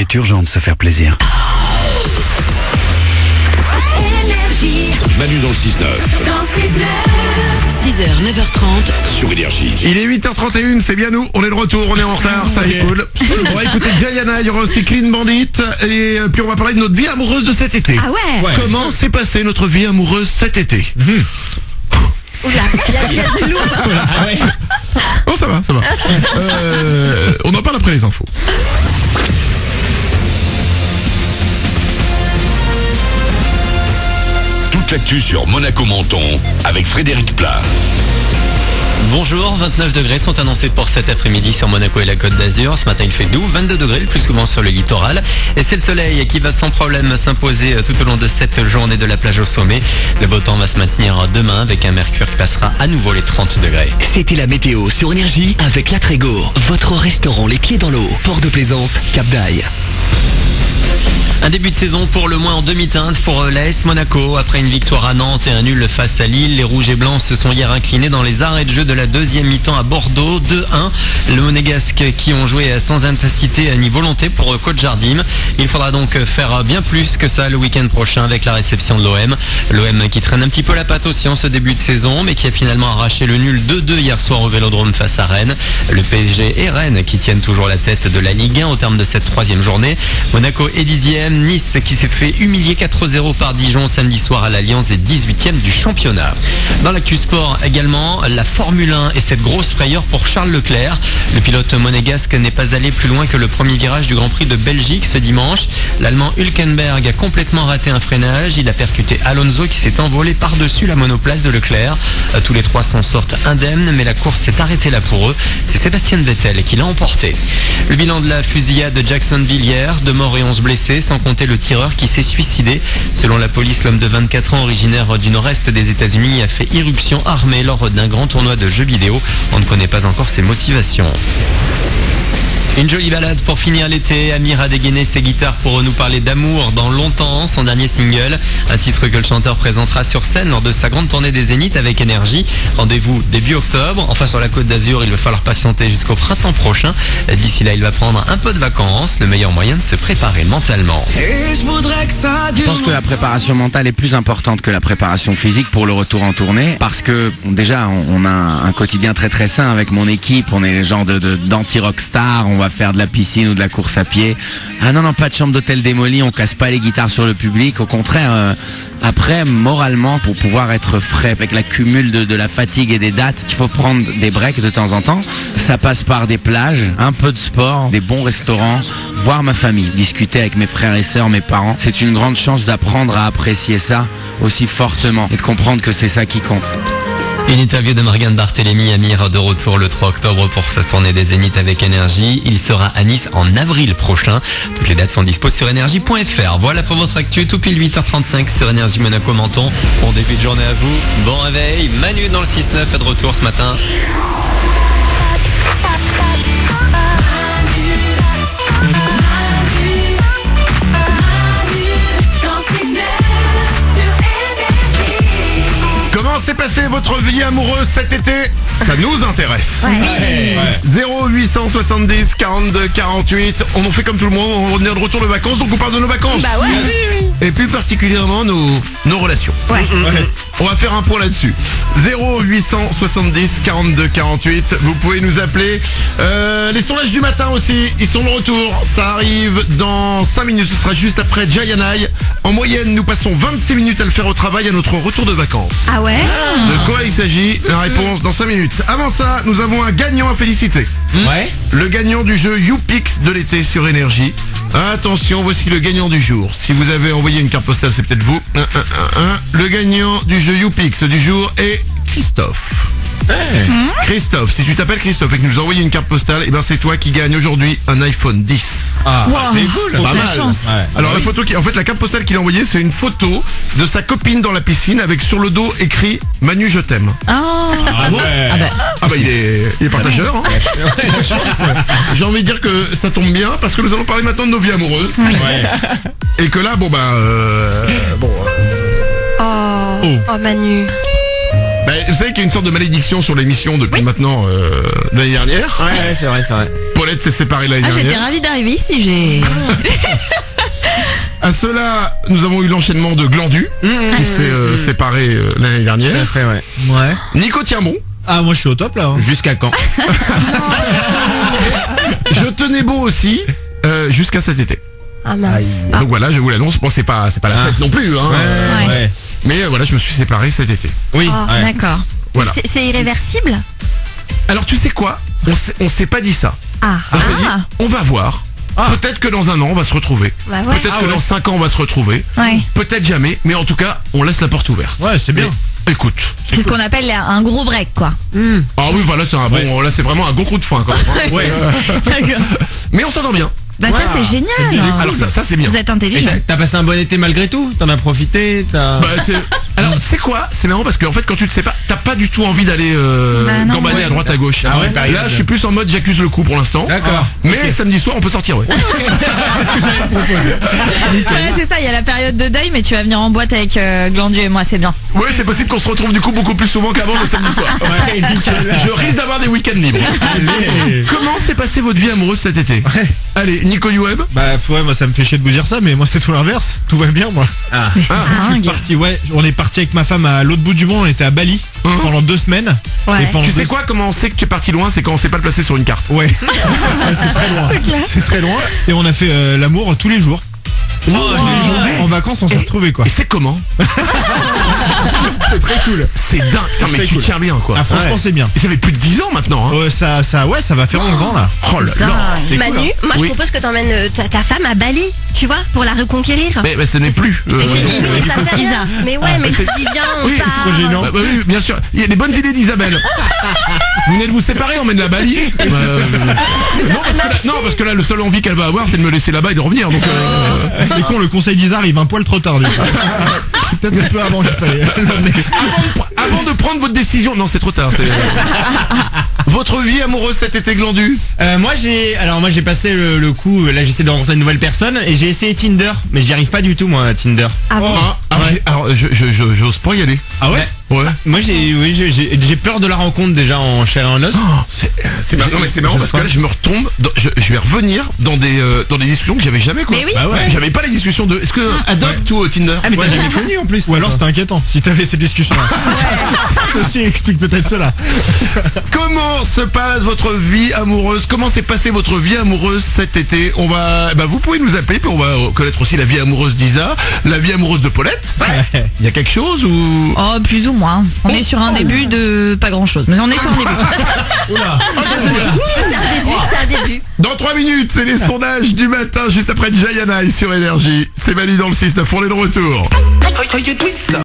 est urgent de se faire plaisir. Manu dans le 6-9. 6h, 9h30 Sur Énergie. Il est 8h31, c'est bien nous, on est de retour, on est en retard, ça c'est cool. On va écouter Jayana, il y aura aussi Clean Bandit, et puis on va parler de notre vie amoureuse de cet été. Ah ouais. Comment s'est passée notre vie amoureuse cet été? Oula, il y a du lourd. Oh ça va, ça va. On en parle après les infos. Toute l'actu sur Monaco-Menton avec Frédéric Plat. Bonjour, 29 degrés sont annoncés pour cet après-midi sur Monaco et la Côte d'Azur. Ce matin il fait doux, 22 degrés le plus souvent sur le littoral. Et c'est le soleil qui va sans problème s'imposer tout au long de cette journée de la plage au sommet. Le beau temps va se maintenir demain avec un mercure qui passera à nouveau les 30 degrés. C'était la météo sur Énergie avec La Trégo, votre restaurant les pieds dans l'eau. Port de Plaisance, Cap d'Aille. Un début de saison pour le moins en demi-teinte pour l'AS Monaco. Après une victoire à Nantes et un nul face à Lille, les Rouges et Blancs se sont hier inclinés dans les arrêts de jeu de la deuxième mi-temps à Bordeaux, 2-1. Le Monégasque qui ont joué sans intensité ni volonté pour coach Jardim. Il faudra donc faire bien plus que ça le week-end prochain avec la réception de l'OM. L'OM qui traîne un petit peu la patte aussi en ce début de saison, mais qui a finalement arraché le nul 2-2 hier soir au Vélodrome face à Rennes. Le PSG et Rennes qui tiennent toujours la tête de la Ligue 1 au terme de cette troisième journée. Monaco est 10e. Nice qui s'est fait humilier 4-0 par Dijon samedi soir à l'Alliance est 18e du championnat. Dans l'actu sport également, la Formule 1 et cette grosse frayeur pour Charles Leclerc. Le pilote monégasque n'est pas allé plus loin que le premier virage du Grand Prix de Belgique ce dimanche. L'Allemand Hülkenberg a complètement raté un freinage. Il a percuté Alonso qui s'est envolé par-dessus la monoplace de Leclerc. Tous les trois s'en sortent indemnes, mais la course s'est arrêtée là pour eux. C'est Sébastien Vettel qui l'a emporté. Le bilan de la fusillade de Jacksonville hier, 2 morts et 11 blessés, sans compter le tireur qui s'est suicidé. Selon la police, l'homme de 24 ans originaire du nord-est des États-Unis a fait irruption armée lors d'un grand tournoi de jeux vidéo. On ne connaît pas encore ses motivations. Une jolie balade pour finir l'été. Amir a dégainé ses guitares pour nous parler d'amour dans Longtemps, son dernier single. Un titre que le chanteur présentera sur scène lors de sa grande tournée des Zéniths avec Énergie. Rendez-vous début octobre. Enfin sur la Côte d'Azur, il va falloir patienter jusqu'au printemps prochain. D'ici là, il va prendre un peu de vacances. Le meilleur moyen de se préparer mentalement. Je pense que la préparation mentale est plus importante que la préparation physique pour le retour en tournée. Parce que déjà, on a un quotidien très très sain avec mon équipe. On est le genre d'anti-rockstar. On va faire de la piscine ou de la course à pied. Ah non, pas de chambre d'hôtel démolie, on casse pas les guitares sur le public. Au contraire, après, moralement, pour pouvoir être frais, avec l'accumul de la fatigue et des dates, qu'il faut prendre des breaks de temps en temps. Ça passe par des plages, un peu de sport, des bons restaurants, voir ma famille, discuter avec mes frères et sœurs, mes parents. C'est une grande chance d'apprendre à apprécier ça aussi fortement et de comprendre que c'est ça qui compte. Une interview de Morgane Barthélémy, Amir de retour le 3 octobre pour sa tournée des Zéniths avec Énergie. Il sera à Nice en avril prochain. Toutes les dates sont dispo sur énergie.fr. Voilà pour votre actu, tout pile 8h35 sur Énergie Monaco-Menton. Bon début de journée à vous, bon réveil. Manu dans le 6-9 est de retour ce matin. Comment s'est passée votre vie amoureuse cet été? Ça nous intéresse. 0870 42 48. On en fait comme tout le monde, on revient de retour de vacances, donc on parle de nos vacances. Bah ouais. Et plus particulièrement nos relations. Ouais. On va faire un point là-dessus. 0870 42 48. Vous pouvez nous appeler. Les sondages du matin aussi, ils sont de retour. Ça arrive dans 5 minutes. Ce sera juste après Jayana. En moyenne, nous passons 26 minutes à le faire au travail à notre retour de vacances. Ah ouais. De quoi il s'agit? La réponse dans 5 minutes. Avant ça, nous avons un gagnant à féliciter. Ouais. Le gagnant du jeu YouPix de l'été sur Énergie. Attention, voici le gagnant du jour. Si vous avez envoyé une carte postale, c'est peut-être vous. Le gagnant du jeu YouPix du jour est Christophe. Christophe, si tu t'appelles Christophe et que nous as envoyé une carte postale, eh ben c'est toi qui gagne aujourd'hui un iPhone 10. Ah, Wow. c'est cool. Pas La mal. chance. Ouais. Alors la photo en fait la carte postale qu'il a envoyée, c'est une photo de sa copine dans la piscine avec sur le dos écrit Manu je t'aime. Oh. Ah bon? Ah bah il est partageur. Hein. J'ai envie de dire que ça tombe bien parce que nous allons parler maintenant de nos vies amoureuses. Et que là bon Oh Manu. vous savez qu'il y a une sorte de malédiction sur l'émission depuis maintenant l'année dernière. Ouais, c'est vrai. Paulette s'est séparée l'année J'étais dernière. ravie d'arriver ici, j'ai... À cela, nous avons eu l'enchaînement de Glandu, qui s'est séparé l'année dernière. Fait, ouais. Ouais. Nico tient bon. Ah, moi je suis au top là. Jusqu'à quand? Je tenais bon aussi, jusqu'à cet été. Ah mince. Donc voilà, je vous l'annonce. Bon, c'est pas la fête non plus, hein. Ouais. Mais voilà, je me suis séparé cet été. Oui. Oh, ouais. D'accord. Voilà. C'est irréversible? Alors tu sais quoi? On s'est pas dit ça. Ah. On s'est dit, on va voir. Peut-être que dans un an on va se retrouver. Bah ouais. Peut-être que dans 5 ans on va se retrouver. Ouais. Peut-être jamais. Mais en tout cas, on laisse la porte ouverte. Ouais, c'est bien. Mais, écoute. C'est ce qu'on appelle un gros break, quoi. Ah oui, voilà, c'est un bon. Là, c'est vraiment un gros coup de frein. Quand même, hein. Ouais. D'accord. Mais on s'entend bien. Bah ça, c'est génial. Alors ça c'est bien. Vous êtes Et intelligent. t'as passé un bon été malgré tout? T'en as profité? Bah, alors c'est quoi? C'est marrant parce qu'en fait quand tu te sépares, t'as pas du tout envie d'aller Bah, non. gambader à droite à gauche. Ah ouais, Là je suis plus en mode j'accuse le coup pour l'instant. D'accord. Mais samedi soir on peut sortir, ouais. Ouais, c'est ça, il y a la période de deuil, mais tu vas venir en boîte avec Glandu et moi, c'est bien. Ouais, c'est possible qu'on se retrouve du coup beaucoup plus souvent qu'avant le samedi soir. Je risque d'avoir des week-ends libres. Allez. Comment s'est passée votre vie amoureuse cet été? Allez, Nico Youeb. Bah ouais, moi ça me fait chier de vous dire ça, mais moi c'est tout l'inverse. Tout va bien moi. Mais c'est dingue. On est parti avec ma femme à l'autre bout du monde, on était à Bali pendant 2 semaines. Ouais. Et pendant Tu sais 2 quoi, comment on sait que tu es parti loin? C'est quand on sait pas le placer sur une carte. Ouais. Ouais, c'est très loin. C'est très loin. Et on a fait l'amour tous les jours. En vacances on s'est retrouvés quoi. Et c'est comment? C'est très cool. C'est dingue. Non, mais très tu cool. tiens bien quoi. Ah franchement c'est bien. Et ça fait plus de 10 ans maintenant, hein. Ça va faire 11 ans là. Oh là là. C'est cool, Manu, hein. moi Oui. je propose que t'emmènes ta femme à Bali, tu vois, pour la reconquérir. Mais ce n'est plus. C'est fini, mais ça fait rien. Mais ouais, mais tu dis viens, on Oui, c'est part. trop gênant. Bah, oui, bien sûr. Il y a des bonnes idées d'Isabelle. Vous venez de vous séparer, emmène la Bali. Parce que là, le seul envie qu'elle va avoir, c'est de me laisser là-bas et de revenir. Donc, C'est con, le conseil d'Isa arrive un poil trop tard du coup. Peut-être un peu avant qu'il fallait l'amener. avant de prendre votre décision, non, c'est trop tard. Votre vie amoureuse cet été, Glandu? Moi j'ai passé le coup, là j'essaie de rencontrer une nouvelle personne et j'ai essayé Tinder, mais j'y arrive pas du tout moi Tinder. Ah bon? Alors, j'ose pas y aller. Ah ouais? Ouais. Moi j'ai peur de la rencontre déjà en chair et en os. C'est marrant, mais c'est marrant parce que là je me retombe, je vais revenir dans des discussions que j'avais jamais quoi. Mais oui. Bah ouais. J'avais pas les discussions de est-ce que Adopt ou Tinder? Ah mais t'as jamais connu en plus. Ou alors c'était inquiétant si t'avais cette discussion là. Ceci explique peut-être cela. Comment se passe votre vie amoureuse? Comment s'est passée votre vie amoureuse cet été? Vous pouvez nous appeler, puis on va connaître aussi la vie amoureuse d'Isa, la vie amoureuse de Paulette. Il y a quelque chose ou? Oh, plus ou moins. On est sur un début de pas grand chose, mais on est sur un début. C'est un début. Dans 3 minutes, c'est les sondages du matin, juste après Giant Eye sur Énergie. C'est Manu dans le 6-9, on est de retour.